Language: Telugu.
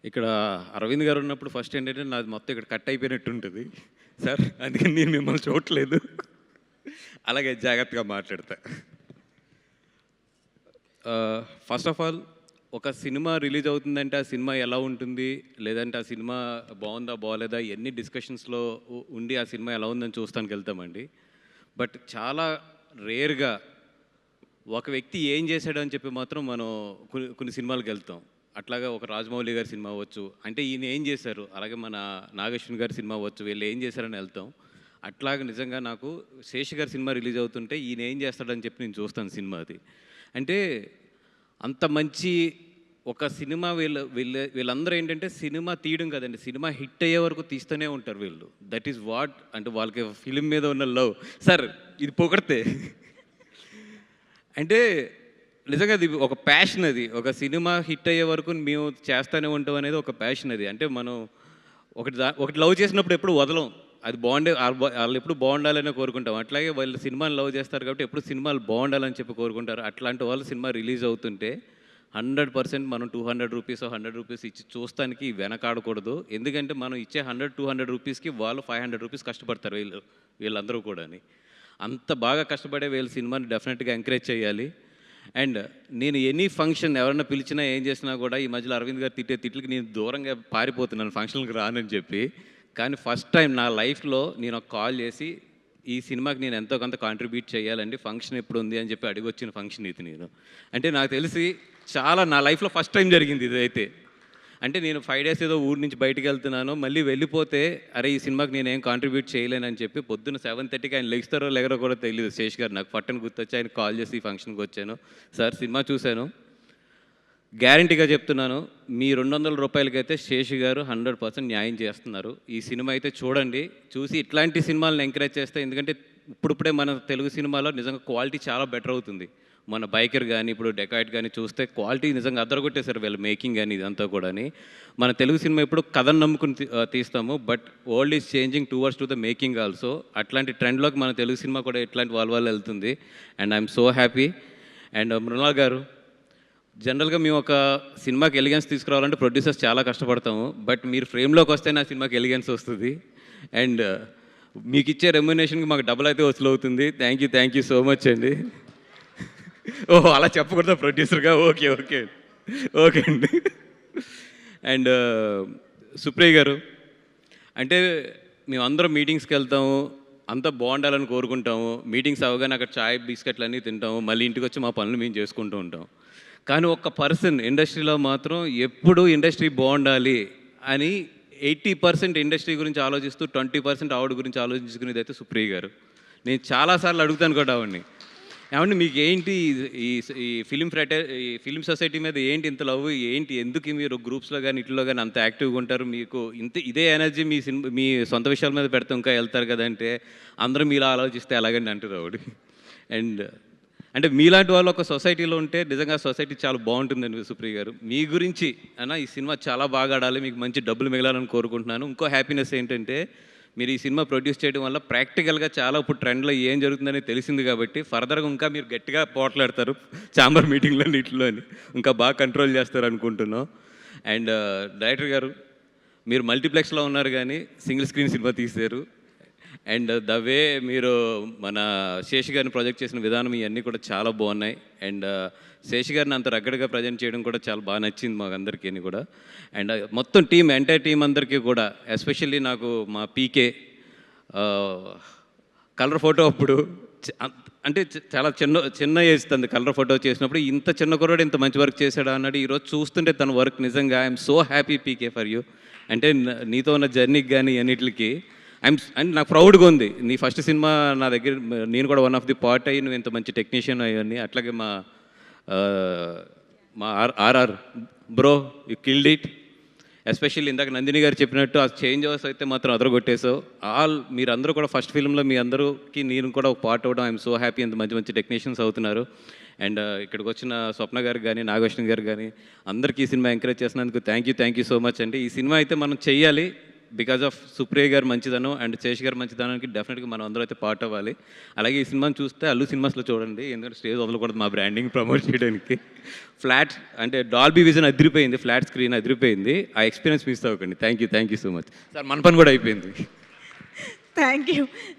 ఇక్కడ అరవింద్ గారు ఉన్నప్పుడు ఫస్ట్ ఏంటంటే నాది మొత్తం ఇక్కడ కట్ అయిపోయినట్టు ఉంటుంది సార్, అందుకని నేను మిమ్మల్ని చూడట్లేదు. అలాగే జాగ్రత్తగా మాట్లాడతా. ఫస్ట్ ఆఫ్ ఆల్, ఒక సినిమా రిలీజ్ అవుతుందంటే ఆ సినిమా ఎలా ఉంటుంది, లేదంటే ఆ సినిమా బాగుందా బాగోలేదా ఇవన్నీ డిస్కషన్స్లో ఉండి ఆ సినిమా ఎలా ఉందని చూస్తానికి వెళ్తామండి. బట్ చాలా రేర్గా ఒక వ్యక్తి ఏం చేశాడు అని చెప్పి మాత్రం మనం కొన్ని సినిమాలకు వెళ్తాం. అట్లాగా ఒక రాజమౌళి గారి సినిమా అవ్వచ్చు, అంటే ఈయన ఏం చేశారు, అలాగే మన నాగేశ్వరన్ గారి సినిమా అవ్వచ్చు, వీళ్ళు ఏం చేశారని వెళ్తాం. అట్లాగే నిజంగా నాకు శేష్ గారి సినిమా రిలీజ్ అవుతుంటే ఈయన ఏం చేస్తాడని చెప్పి నేను చూస్తాను సినిమా. అది అంటే అంత మంచి ఒక సినిమా వీళ్ళందరూ ఏంటంటే సినిమా తీయడం కదండి, సినిమా హిట్ అయ్యే వరకు తీస్తూనే ఉంటారు వీళ్ళు. దట్ ఈస్ వాట్, అంటే వాళ్ళకి ఫిలిం మీద ఉన్న లవ్. సార్ ఇది పొగడితే అంటే నిజంగా అది ఒక ప్యాషన్. అది ఒక సినిమా హిట్ అయ్యే వరకు మేము చేస్తూనే ఉంటాం అనేది ఒక ప్యాషన్. అది అంటే మనం ఒకటి లవ్ చేసినప్పుడు ఎప్పుడు వదలం, అది బాగుండే వాళ్ళు ఎప్పుడు బాగుండాలని కోరుకుంటాం. అట్లాగే వాళ్ళు సినిమాని లవ్ చేస్తారు కాబట్టి ఎప్పుడు సినిమాలు బాగుండాలని చెప్పి కోరుకుంటారు. అట్లాంటి వాళ్ళు సినిమా రిలీజ్ అవుతుంటే 100% మనం 200 రూపీస్ 100 రూపీస్ ఇచ్చి చూస్తానికి వెనకాడకూడదు. ఎందుకంటే మనం ఇచ్చే 100-200 రూపీస్కి వాళ్ళు 500 రూపీస్ కష్టపడతారు వీళ్ళందరూ కూడా. అంత బాగా కష్టపడే వీళ్ళ సినిమాని డెఫినెట్గా ఎంకరేజ్ చేయాలి. అండ్ నేను ఎనీ ఫంక్షన్ ఎవరైనా పిలిచినా ఏం చేసినా కూడా ఈ మధ్యలో అరవింద్ గారు తిట్లకి నేను దూరంగా పారిపోతున్నాను ఫంక్షన్కి రానని చెప్పి. కానీ ఫస్ట్ టైం నా లైఫ్లో నేను ఒక కాల్ చేసి ఈ సినిమాకి నేను ఎంతో కొంత కాంట్రిబ్యూట్ చేయాలండి, ఫంక్షన్ ఎప్పుడు ఉంది అని చెప్పి అడిగి వచ్చిన ఫంక్షన్ ఇది. నేను అంటే నాకు తెలిసి చాలా నా లైఫ్లో ఫస్ట్ టైం జరిగింది ఇదైతే. అంటే నేను 5 days ఏదో ఊరి నుంచి బయటికి వెళ్తున్నాను, మళ్ళీ వెళ్ళిపోతే అరే ఈ సినిమాకి నేను ఏం కాంట్రిబ్యూట్ చేయలేనని చెప్పి పొద్దున్న 7:30కి ఆయన లెగిస్తారో లేగరో కూడా తెలియదు. శేష్ గారు నాకు పట్టణ గుర్తొచ్చి ఆయన కాల్ చేసి ఈ ఫంక్షన్కి వచ్చాను. సార్ సినిమా చూశాను, గ్యారంటీగా చెప్తున్నాను, మీ 200 రూపాయలకైతే శేష్ గారు 100% న్యాయం చేస్తున్నారు. ఈ సినిమా అయితే చూడండి, చూసి ఇట్లాంటి సినిమాలను ఎంకరేజ్ చేస్తే, ఎందుకంటే ఇప్పుడిప్పుడే మన తెలుగు సినిమాలో నిజంగా క్వాలిటీ చాలా బెటర్ అవుతుంది. మన బైకర్ కానీ ఇప్పుడు డెకాయిట్ కానీ చూస్తే క్వాలిటీ నిజంగా అద్దరగొట్టేశారు వీళ్ళు మేకింగ్ కానీ ఇదంతా కూడా. మన తెలుగు సినిమా ఇప్పుడు కథను నమ్ముకుని తీస్తాము, but world is changing towards to the making also. అట్లాంటి ట్రెండ్లోకి మన తెలుగు సినిమా కూడా ఇట్లాంటి వాళ్ళ వెళ్తుంది. And I'm so happy. And Mrunal garu, జనరల్గా మేము ఒక సినిమాకి ఎలిగెన్స్ తీసుకురావాలంటే ప్రొడ్యూసర్స్ చాలా కష్టపడతాము, బట్ మీరు ఫ్రేమ్లోకి వస్తే నా సినిమాకి ఎలిగెన్స్ వస్తుంది. అండ్ మీకు ఇచ్చే రెమ్యునేషన్కి మాకు డబుల్ అయితే వసూలు అవుతుంది. థ్యాంక్ యూ సో మచ్ అండి. ఓహో అలా చెప్పకూడదా ప్రొడ్యూసర్గా? ఓకే ఓకే ఓకే అండి. అండ్ సుప్రియ గారు, అంటే మేమందరం మీటింగ్స్కి వెళ్తాము, అంతా బాగుండాలని కోరుకుంటాము. మీటింగ్స్ అవగానే అక్కడ చాయ్ బిస్కెట్లు అన్నీ తింటాము, మళ్ళీ ఇంటికి వచ్చి మా పనులు మేము చేసుకుంటూ ఉంటాం. కానీ ఒక్క పర్సన్ ఇండస్ట్రీలో మాత్రం ఎప్పుడు ఇండస్ట్రీ బాగుండాలి అని 80% ఇండస్ట్రీ గురించి ఆలోచిస్తూ 20% ఆవిడ గురించి ఆలోచించుకునేది అయితే సుప్రియ గారు. నేను చాలాసార్లు అడుగుతాను కూడా ఆవిడని, ఏమంటే మీకు ఏంటి ఈ ఫిలిం సొసైటీ మీద ఏంటి ఇంత లవ్, ఏంటి ఎందుకు మీరు గ్రూప్స్లో కానీ ఇట్లో కానీ అంత యాక్టివ్గా ఉంటారు, మీకు ఇదే ఎనర్జీ మీ సొంత విషయాల మీద పెడితే ఇంకా వెళ్తారు కదంటే, అందరూ మీలా ఆలోచిస్తే ఎలాగండి అంటారు ఆవిడ. అండ్ అంటే మీలాంటి వాళ్ళు ఒక సొసైటీలో ఉంటే నిజంగా సొసైటీ చాలా బాగుంటుందండి. సుప్రియ గారు, మీ గురించి అన్న ఈ సినిమా చాలా బాగా ఆడాలి, మీకు మంచి డబ్బులు మిగలాలని కోరుకుంటున్నాను. ఇంకో హ్యాపీనెస్ ఏంటంటే మీరు ఈ సినిమా ప్రొడ్యూస్ చేయడం వల్ల ప్రాక్టికల్గా చాలా ఇప్పుడు ట్రెండ్లో ఏం జరుగుతుందని తెలిసింది కాబట్టి ఫర్దర్గా ఇంకా మీరు గట్టిగా పోట్లాడతారు ఛాంబర్ మీటింగ్లో నీటిలో, ఇంకా బాగా కంట్రోల్ చేస్తారు అనుకుంటున్నాం. అండ్ డైరెక్టర్ గారు, మీరు మల్టీప్లెక్స్లో ఉన్నారు కానీ సింగిల్ స్క్రీన్ సినిమా తీశారు. అండ్ ద వే మీరు మన శేష్ గారిని ప్రొజెక్ట్ చేసిన విధానం ఇవన్నీ కూడా చాలా బాగున్నాయి. అండ్ శేష్ గారిని అంత రగ్గడగా ప్రజెంట్ చేయడం కూడా చాలా బాగా నచ్చింది మాకు అందరికీ కూడా. అండ్ మొత్తం ఎంటైర్ టీం అందరికీ కూడా, ఎస్పెషల్లీ నాకు మా పీకే కలర్ ఫోటో అప్పుడు అంటే చాలా చిన్న ఏజ్ తంది కలర్ ఫోటో చేసినప్పుడు, ఇంత చిన్న కుర్రాడు ఇంత మంచి వర్క్ చేశాడా అన్నాడు. ఈరోజు చూస్తుంటే తన వర్క్ నిజంగా I'm so happy PK for you. అంటే నీతో ఉన్న జర్నీకి కానీ అన్నిటికి అండ్ నాకు ప్రౌడ్గా ఉంది. నీ ఫస్ట్ సినిమా నా దగ్గర, నేను కూడా వన్ ఆఫ్ ది పార్ట్ అయ్యి నువ్వు ఇంత మంచి టెక్నీషియన్ అయ్యని. అట్లాగే మా R R bro, you killed it. Especially ఇందాక నందిని గారు చెప్పినట్టు ఆ చేంజ్ ఓవర్స్ అయితే మాత్రం అదరగొట్టేసావు. మీరందరూ కూడా ఫస్ట్ ఫిల్మ్లో మీ అందరికీ నేను కూడా ఒక పార్ట్ అవ్వడం ఐఎమ్ సో హ్యాపీ. అంత మంచి మంచి టెక్నీషియన్స్ అవుతున్నారు. అండ్ ఇక్కడికి వచ్చిన స్వప్న గారికి కానీ నాగేశ్వరన్ గారు కానీ అందరికీ ఈ సినిమా ఎంకరేజ్ చేసినందుకు థ్యాంక్ యూ సో మచ్ అండి. ఈ సినిమా అయితే మనం చెయ్యాలి, బికాజ్ ఆఫ్ సుప్రియ గారు మంచిదనం అండ్ శేష్ గారు మంచిదనానికి డెఫినెట్గా మనం అందరూ అయితే పార్ట్ అవ్వాలి. అలాగే ఈ సినిమాని చూస్తే అల్లు సినిమాస్లో చూడండి, ఎందుకంటే స్టేజ్ వదలకూడదు మా బ్రాండింగ్ ప్రమోట్ చేయడానికి. ఫ్లాట్ అంటే డాల్బీ విజన్ అదిరిపోయింది, ఫ్లాట్ స్క్రీన్ అదిరిపోయింది. ఆ ఎక్స్పీరియన్స్ మిస్ అవ్వకండి. Thank you so much sir. మన పని కూడా అయిపోయింది. Thank you.